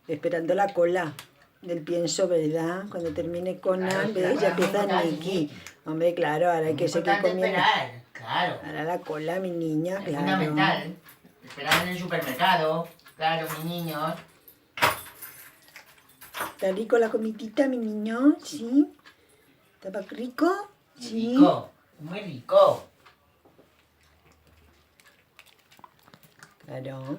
esperando la cola del pienso, ¿verdad? Cuando termine Conan, Claro, ¿ves? Ya empieza Nicky. Hombre, claro, ahora hay que seguir comiendo. Esperar, claro. Ahora la cola, mi niña, Es claro. fundamental. Esperar en el supermercado, claro, mis niños. ¿Está rico la comidita, mi niño? ¿Sí? ¿Estaba rico? Sí. Rico, muy rico. Claro.